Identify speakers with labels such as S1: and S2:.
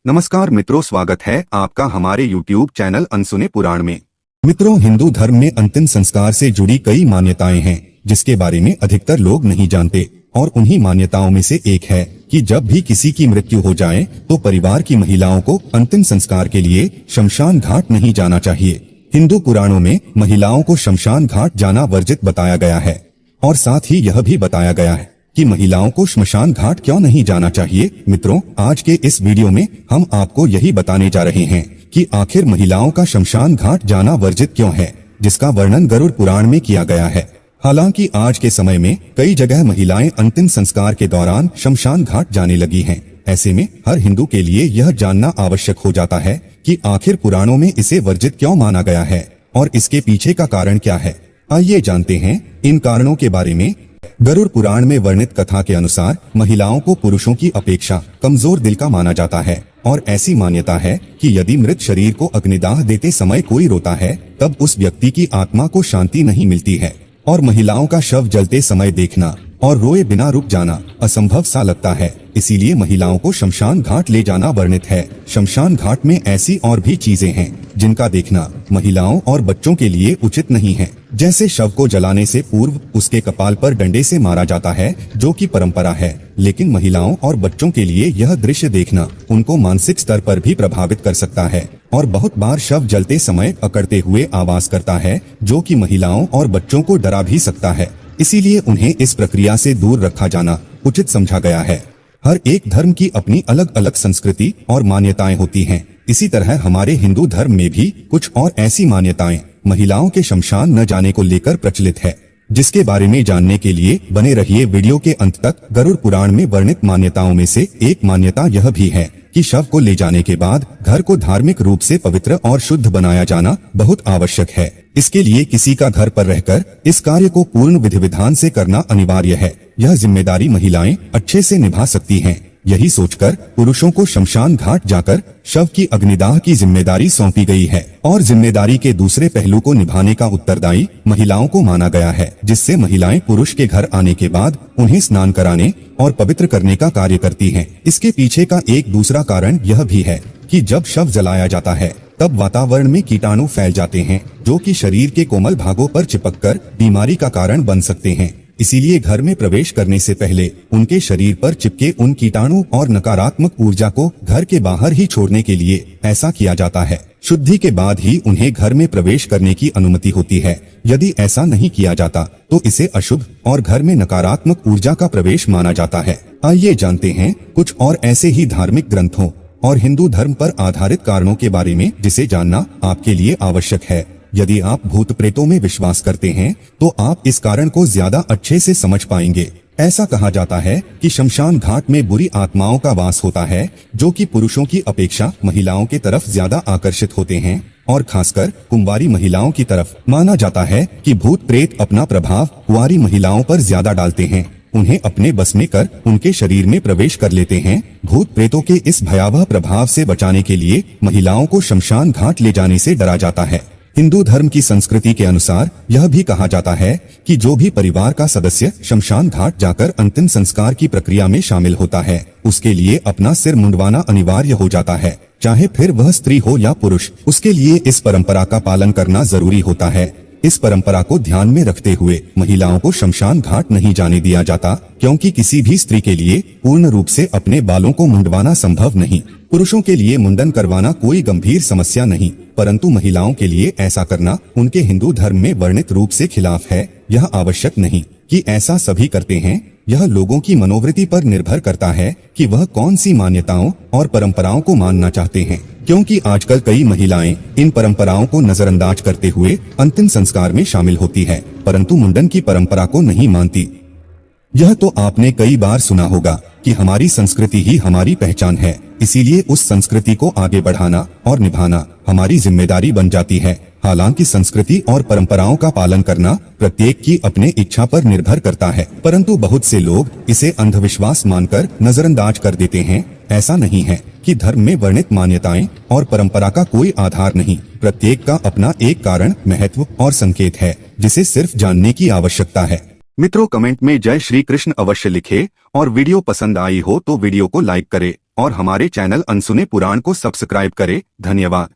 S1: नमस्कार मित्रों, स्वागत है आपका हमारे YouTube चैनल अनसुने पुराण में। मित्रों, हिंदू धर्म में अंतिम संस्कार से जुड़ी कई मान्यताएं हैं जिसके बारे में अधिकतर लोग नहीं जानते, और उन्हीं मान्यताओं में से एक है कि जब भी किसी की मृत्यु हो जाए तो परिवार की महिलाओं को अंतिम संस्कार के लिए शमशान घाट नहीं जाना चाहिए। हिंदू पुराणों में महिलाओं को शमशान घाट जाना वर्जित बताया गया है, और साथ ही यह भी बताया गया है कि महिलाओं को श्मशान घाट क्यों नहीं जाना चाहिए। मित्रों, आज के इस वीडियो में हम आपको यही बताने जा रहे हैं कि आखिर महिलाओं का शमशान घाट जाना वर्जित क्यों है, जिसका वर्णन गरुड़ पुराण में किया गया है। हालांकि आज के समय में कई जगह महिलाएं अंतिम संस्कार के दौरान शमशान घाट जाने लगी हैं। ऐसे में हर हिंदू के लिए यह जानना आवश्यक हो जाता है कि आखिर पुराणों में इसे वर्जित क्यों माना गया है और इसके पीछे का कारण क्या है। आइए जानते हैं इन कारणों के बारे में। गरुड़ पुराण में वर्णित कथा के अनुसार महिलाओं को पुरुषों की अपेक्षा कमजोर दिल का माना जाता है, और ऐसी मान्यता है कि यदि मृत शरीर को अग्निदाह देते समय कोई रोता है तब उस व्यक्ति की आत्मा को शांति नहीं मिलती है, और महिलाओं का शव जलते समय देखना और रोए बिना रुक जाना असंभव सा लगता है। इसीलिए महिलाओं को शमशान घाट ले जाना वर्णित है। शमशान घाट में ऐसी और भी चीजें हैं जिनका देखना महिलाओं और बच्चों के लिए उचित नहीं है। जैसे शव को जलाने से पूर्व उसके कपाल पर डंडे से मारा जाता है, जो कि परंपरा है, लेकिन महिलाओं और बच्चों के लिए यह दृश्य देखना उनको मानसिक स्तर पर भी प्रभावित कर सकता है, और बहुत बार शव जलते समय अकड़ते हुए आवाज करता है, जो कि महिलाओं और बच्चों को डरा भी सकता है। इसीलिए उन्हें इस प्रक्रिया से दूर रखा जाना उचित समझा गया है। हर एक धर्म की अपनी अलग अलग संस्कृति और मान्यताएं होती हैं। इसी तरह हमारे हिंदू धर्म में भी कुछ और ऐसी मान्यताएं महिलाओं के शमशान न जाने को लेकर प्रचलित है, जिसके बारे में जानने के लिए बने रहिए वीडियो के अंत तक। गरुड़ पुराण में वर्णित मान्यताओं में से एक मान्यता यह भी है कि शव को ले जाने के बाद घर को धार्मिक रूप से पवित्र और शुद्ध बनाया जाना बहुत आवश्यक है। इसके लिए किसी का घर पर रहकर इस कार्य को पूर्ण विधि विधान से करना अनिवार्य है। यह जिम्मेदारी महिलाएं अच्छे से निभा सकती हैं। यही सोचकर पुरुषों को शमशान घाट जाकर शव की अग्निदाह की जिम्मेदारी सौंपी गई है, और जिम्मेदारी के दूसरे पहलू को निभाने का उत्तरदायी महिलाओं को माना गया है, जिससे महिलाएं पुरुष के घर आने के बाद उन्हें स्नान कराने और पवित्र करने का कार्य करती हैं। इसके पीछे का एक दूसरा कारण यह भी है कि जब शव जलाया जाता है तब वातावरण में कीटाणु फैल जाते हैं, जो कि शरीर के कोमल भागों पर चिपककर बीमारी का कारण बन सकते हैं। इसीलिए घर में प्रवेश करने से पहले उनके शरीर पर चिपके उन कीटाणु और नकारात्मक ऊर्जा को घर के बाहर ही छोड़ने के लिए ऐसा किया जाता है। शुद्धि के बाद ही उन्हें घर में प्रवेश करने की अनुमति होती है। यदि ऐसा नहीं किया जाता तो इसे अशुभ और घर में नकारात्मक ऊर्जा का प्रवेश माना जाता है। आइए जानते हैं कुछ और ऐसे ही धार्मिक ग्रंथों और हिंदू धर्म पर आधारित कारणों के बारे में, जिसे जानना आपके लिए आवश्यक है। यदि आप भूत प्रेतों में विश्वास करते हैं तो आप इस कारण को ज्यादा अच्छे से समझ पाएंगे। ऐसा कहा जाता है कि शमशान घाट में बुरी आत्माओं का वास होता है, जो कि पुरुषों की अपेक्षा महिलाओं के तरफ ज्यादा आकर्षित होते हैं, और खासकर कुंवारी महिलाओं की तरफ। माना जाता है कि भूत प्रेत अपना प्रभाव कुंवारी महिलाओं पर ज्यादा डालते हैं, उन्हें अपने बस में कर उनके शरीर में प्रवेश कर लेते हैं। भूत प्रेतों के इस भयावह प्रभाव से बचाने के लिए महिलाओं को शमशान घाट ले जाने से डरा जाता है। हिंदू धर्म की संस्कृति के अनुसार यह भी कहा जाता है कि जो भी परिवार का सदस्य शमशान घाट जाकर अंतिम संस्कार की प्रक्रिया में शामिल होता है, उसके लिए अपना सिर मुंडवाना अनिवार्य हो जाता है, चाहे फिर वह स्त्री हो या पुरुष। उसके लिए इस परंपरा का पालन करना जरूरी होता है। इस परंपरा को ध्यान में रखते हुए महिलाओं को शमशान घाट नहीं जाने दिया जाता, क्योंकि किसी भी स्त्री के लिए पूर्ण रूप से अपने बालों को मुंडवाना संभव नहीं। पुरुषों के लिए मुंडन करवाना कोई गंभीर समस्या नहीं, परंतु महिलाओं के लिए ऐसा करना उनके हिंदू धर्म में वर्णित रूप से खिलाफ है। यह आवश्यक नहीं कि ऐसा सभी करते हैं। यह लोगों की मनोवृत्ति पर निर्भर करता है कि वह कौन सी मान्यताओं और परंपराओं को मानना चाहते हैं, क्योंकि आजकल कई महिलाएं इन परंपराओं को नजरअंदाज करते हुए अंतिम संस्कार में शामिल होती है, परंतु मुंडन की परंपरा को नहीं मानती। यह तो आपने कई बार सुना होगा कि हमारी संस्कृति ही हमारी पहचान है, इसीलिए उस संस्कृति को आगे बढ़ाना और निभाना हमारी जिम्मेदारी बन जाती है। हालांकि संस्कृति और परंपराओं का पालन करना प्रत्येक की अपने इच्छा पर निर्भर करता है, परंतु बहुत से लोग इसे अंधविश्वास मानकर नजरअंदाज कर देते हैं। ऐसा नहीं है कि धर्म में वर्णित मान्यताएं और परंपरा का कोई आधार नहीं। प्रत्येक का अपना एक कारण, महत्व और संकेत है, जिसे सिर्फ जानने की आवश्यकता है। मित्रों, कमेंट में जय श्री कृष्ण अवश्य लिखें, और वीडियो पसंद आई हो तो वीडियो को लाइक करें। और हमारे चैनल अनसुने पुराण को सब्सक्राइब करें। धन्यवाद।